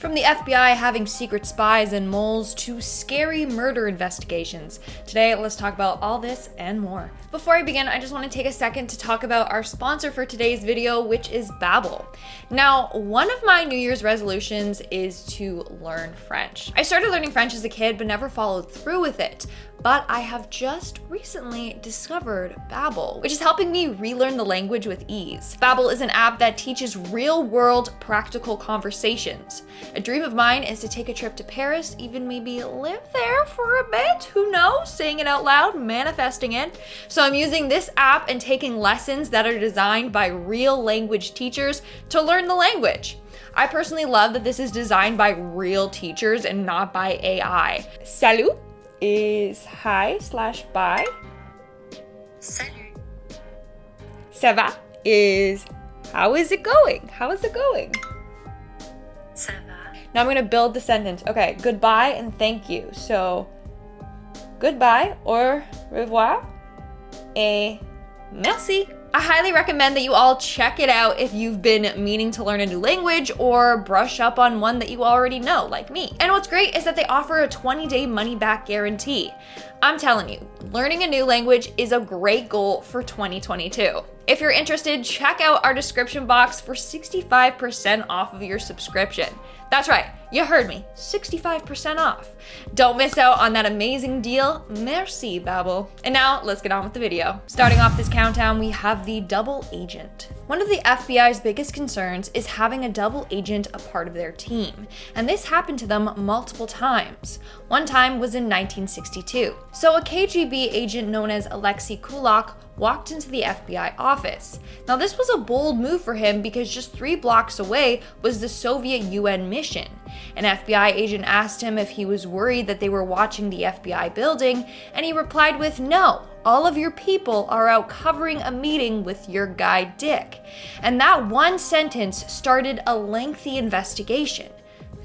From the FBI having secret spies and moles to scary murder investigations. Today, let's talk about all this and more. Before I begin, I just want to take a second to talk about our sponsor for today's video, which is Babbel. Now, one of my New Year's resolutions is to learn French. I started learning French as a kid, but never followed through with it. But I have just recently discovered Babbel, which is helping me relearn the language with ease. Babbel is an app that teaches real-world practical conversations. A dream of mine is to take a trip to Paris, even maybe live there for a bit. Who knows? Saying it out loud, manifesting it. So I'm using this app and taking lessons that are designed by real language teachers to learn the language. I personally love that this is designed by real teachers and not by AI. Salut is hi/bye. Salut. Ça va is how is it going? How is it going? Ça va. Now I'm gonna build the sentence. Okay, goodbye and thank you. So goodbye, au revoir, et merci. I highly recommend that you all check it out if you've been meaning to learn a new language or brush up on one that you already know, like me. And what's great is that they offer a 20-day money-back guarantee. I'm telling you, learning a new language is a great goal for 2022. If you're interested, check out our description box for 65% off of your subscription. That's right, you heard me, 65% off. Don't miss out on that amazing deal. Merci, Babbel. And now, let's get on with the video. Starting off this countdown, we have the double agent. One of the FBI's biggest concerns is having a double agent a part of their team, and this happened to them multiple times. One time was in 1962. So a KGB agent known as Alexei Kulak walked into the FBI office. Now this was a bold move for him because just 3 blocks away was the Soviet UN mission. An FBI agent asked him if he was worried that they were watching the FBI building, and he replied with, "No, all of your people are out covering a meeting with your guy Dick." And that one sentence started a lengthy investigation.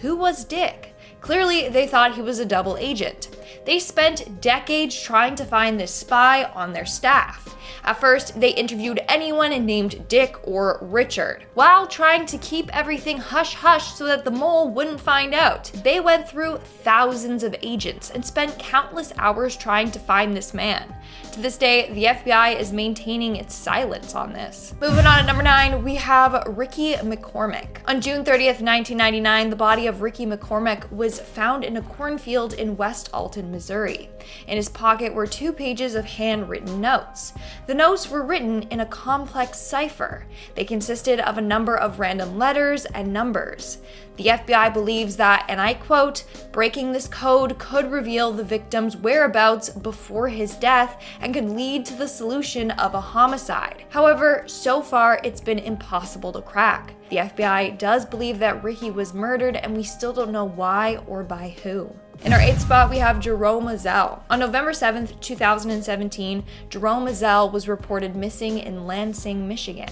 Who was Dick? Clearly, they thought he was a double agent. They spent decades trying to find this spy on their staff. At first, they interviewed anyone named Dick or Richard, while trying to keep everything hush-hush so that the mole wouldn't find out. They went through thousands of agents and spent countless hours trying to find this man. To this day, the FBI is maintaining its silence on this. Moving on to number 9, we have Ricky McCormick. On June 30th, 1999, the body of Ricky McCormick was found in a cornfield in West Alton, Missouri. In his pocket were 2 pages of handwritten notes. The notes were written in a complex cipher. They consisted of a number of random letters and numbers. The FBI believes that, and I quote, "breaking this code could reveal the victim's whereabouts before his death and could lead to the solution of a homicide." However, so far it's been impossible to crack. The FBI does believe that Ricky was murdered, and we still don't know why or by who. In our 8th spot, we have Jerome Ezell. On November 7th, 2017, Jerome Ezell was reported missing in Lansing, Michigan.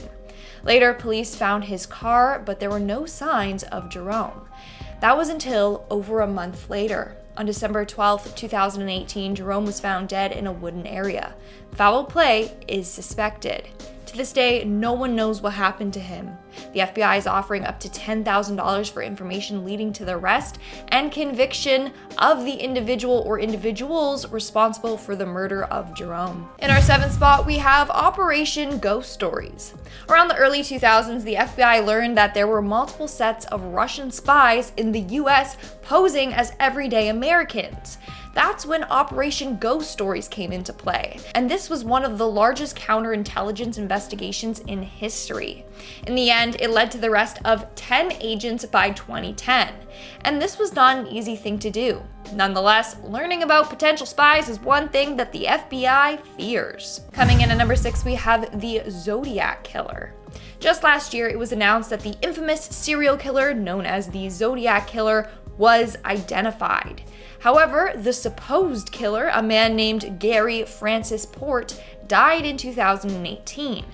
Later, police found his car, but there were no signs of Jerome. That was until over a month later. On December 12th, 2018, Jerome was found dead in a wooden area. Foul play is suspected. To this day, no one knows what happened to him. The FBI is offering up to $10,000 for information leading to the arrest and conviction of the individual or individuals responsible for the murder of Jerome. In our 7th spot, we have Operation Ghost Stories. Around the early 2000s, the FBI learned that there were multiple sets of Russian spies in the US posing as everyday Americans. That's when Operation Ghost Stories came into play, and this was one of the largest counterintelligence investigations in history. In the end, it led to the arrest of 10 agents by 2010, and this was not an easy thing to do. Nonetheless, learning about potential spies is one thing that the FBI fears. Coming in at number 6, we have the Zodiac Killer. Just last year, it was announced that the infamous serial killer known as the Zodiac Killer was identified. However, the supposed killer, a man named Gary Francis Port, died in 2018.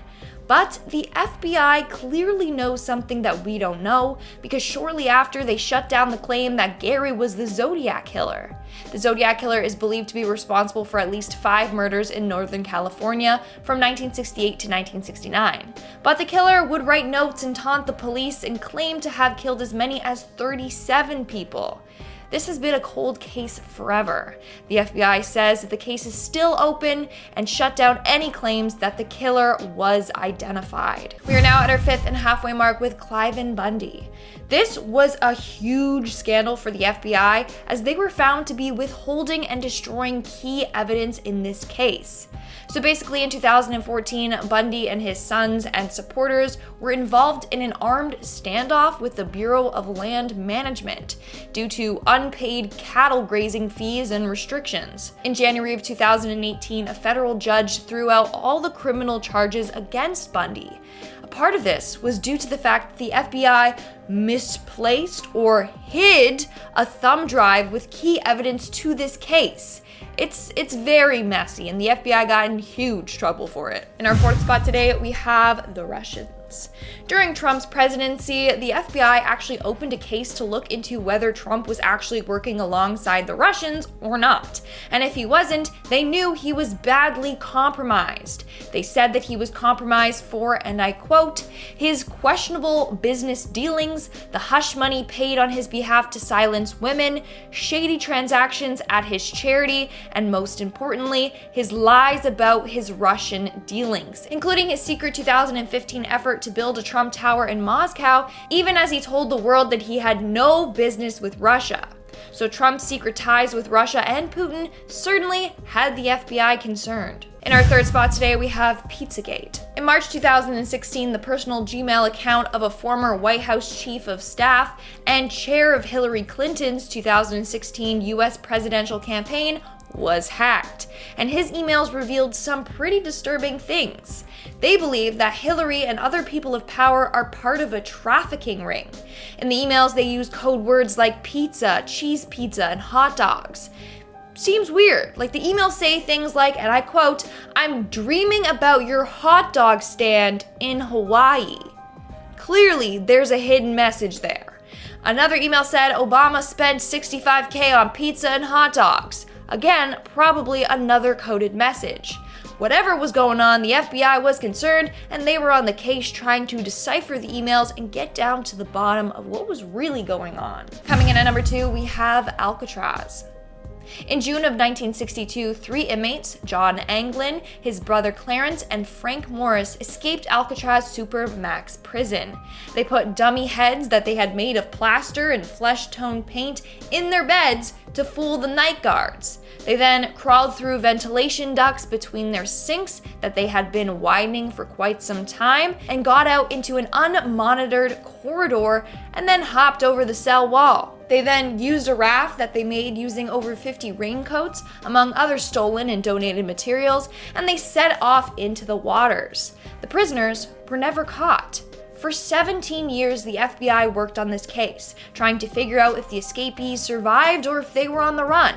But the FBI clearly knows something that we don't know, because shortly after they shut down the claim that Gary was the Zodiac Killer. The Zodiac Killer is believed to be responsible for at least 5 murders in Northern California from 1968 to 1969. But the killer would write notes and taunt the police and claim to have killed as many as 37 people. This has been a cold case forever. The FBI says that the case is still open and shut down any claims that the killer was identified. We are now at our 5th and halfway mark with Cliven Bundy. This was a huge scandal for the FBI, as they were found to be withholding and destroying key evidence in this case. So basically, in 2014, Bundy and his sons and supporters were involved in an armed standoff with the Bureau of Land Management due to unpaid cattle grazing fees and restrictions. In January of 2018, a federal judge threw out all the criminal charges against Bundy. A part of this was due to the fact that the FBI misplaced or hid a thumb drive with key evidence to this case. It's very messy, and the FBI got in huge trouble for it. In our 4th spot today, we have the Russians. During Trump's presidency, the FBI actually opened a case to look into whether Trump was actually working alongside the Russians or not. And if he wasn't, they knew he was badly compromised. They said that he was compromised for, and I quote, his questionable business dealings, the hush money paid on his behalf to silence women, shady transactions at his charity, and most importantly, his lies about his Russian dealings, including his secret 2015 effort to build a Trump Tower in Moscow, even as he told the world that he had no business with Russia. So Trump's secret ties with Russia and Putin certainly had the FBI concerned. In our 3rd spot today, we have Pizzagate. In March 2016, the personal Gmail account of a former White House chief of staff and chair of Hillary Clinton's 2016 U.S. presidential campaign was hacked, and his emails revealed some pretty disturbing things. They believe that Hillary and other people of power are part of a trafficking ring. In the emails, they used code words like pizza, cheese pizza, and hot dogs. Seems weird. Like, the emails say things like, and I quote, "I'm dreaming about your hot dog stand in Hawaii." Clearly, there's a hidden message there. Another email said Obama spent $65K on pizza and hot dogs. Again, probably another coded message. Whatever was going on, the FBI was concerned, and they were on the case trying to decipher the emails and get down to the bottom of what was really going on. Coming in at number 2, we have Alcatraz. In June of 1962, 3 inmates, John Anglin, his brother Clarence, and Frank Morris, escaped Alcatraz Supermax prison. They put dummy heads that they had made of plaster and flesh-tone paint in their beds to fool the night guards. They then crawled through ventilation ducts between their sinks that they had been widening for quite some time and got out into an unmonitored corridor and then hopped over the cell wall. They then used a raft that they made using over 50 raincoats, among other stolen and donated materials, and they set off into the waters. The prisoners were never caught. For 17 years, the FBI worked on this case, trying to figure out if the escapees survived or if they were on the run.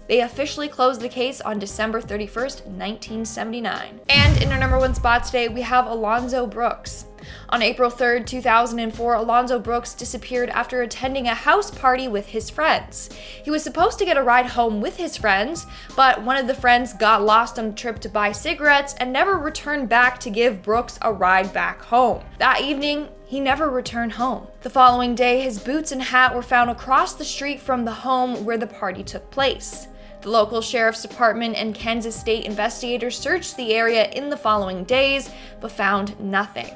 They officially closed the case on December 31st, 1979. And in our number 1 spot today, we have Alonzo Brooks. On April 3rd, 2004, Alonzo Brooks disappeared after attending a house party with his friends. He was supposed to get a ride home with his friends, but one of the friends got lost on a trip to buy cigarettes and never returned back to give Brooks a ride back home. That evening, he never returned home. The following day, his boots and hat were found across the street from the home where the party took place. The local sheriff's department and Kansas State investigators searched the area in the following days, but found nothing.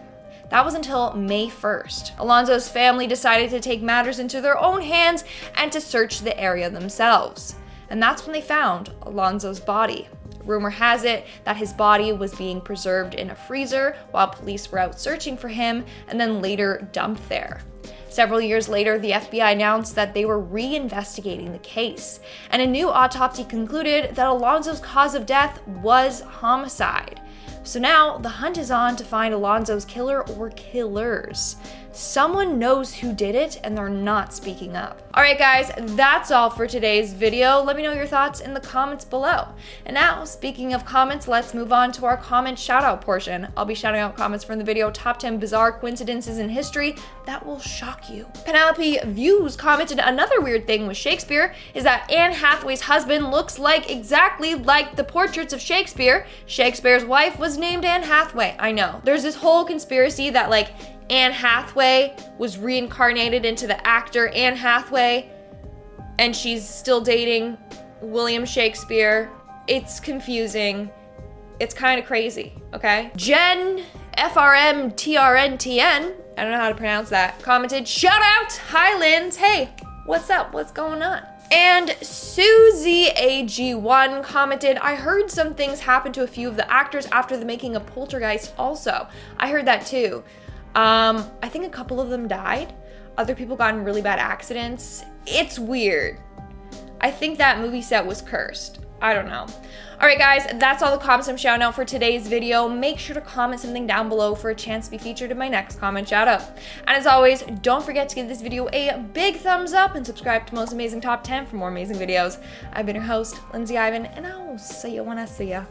That was until May 1st. Alonzo's family decided to take matters into their own hands and to search the area themselves. And that's when they found Alonzo's body. Rumor has it that his body was being preserved in a freezer while police were out searching for him and then later dumped there. Several years later, the FBI announced that they were reinvestigating the case, and a new autopsy concluded that Alonzo's cause of death was homicide. So now, the hunt is on to find Alonzo's killer or killers. someone knows who did it and they're not speaking up. All right, guys, that's all for today's video. Let me know your thoughts in the comments below. And now, speaking of comments, let's move on to our comment shout out portion. I'll be shouting out comments from the video Top 10 Bizarre Coincidences in History that will shock you. Penelope Views commented, another weird thing with Shakespeare is that Anne Hathaway's husband looks exactly like the portraits of Shakespeare. Shakespeare's wife was named Anne Hathaway. I know. There's this whole conspiracy that Anne Hathaway was reincarnated into the actor Anne Hathaway and she's still dating William Shakespeare. It's confusing. It's kind of crazy, okay? Jen FRMTRNTN, I don't know how to pronounce that, commented, shout out Highlands. Hey, what's up? What's going on? And Susie AG1 commented, I heard some things happened to a few of the actors after the making of Poltergeist also. I heard that too. I think a couple of them died. Other people got in really bad accidents. It's weird. I think that movie set was cursed. I don't know. All right, guys, that's all the comments I'm shouting out for today's video. Make sure to comment something down below for a chance to be featured in my next comment shout out. And as always, don't forget to give this video a big thumbs up and subscribe to Most Amazing Top 10 for more amazing videos. I've been your host, Lindsay Ivan, and I'll see you when I see ya.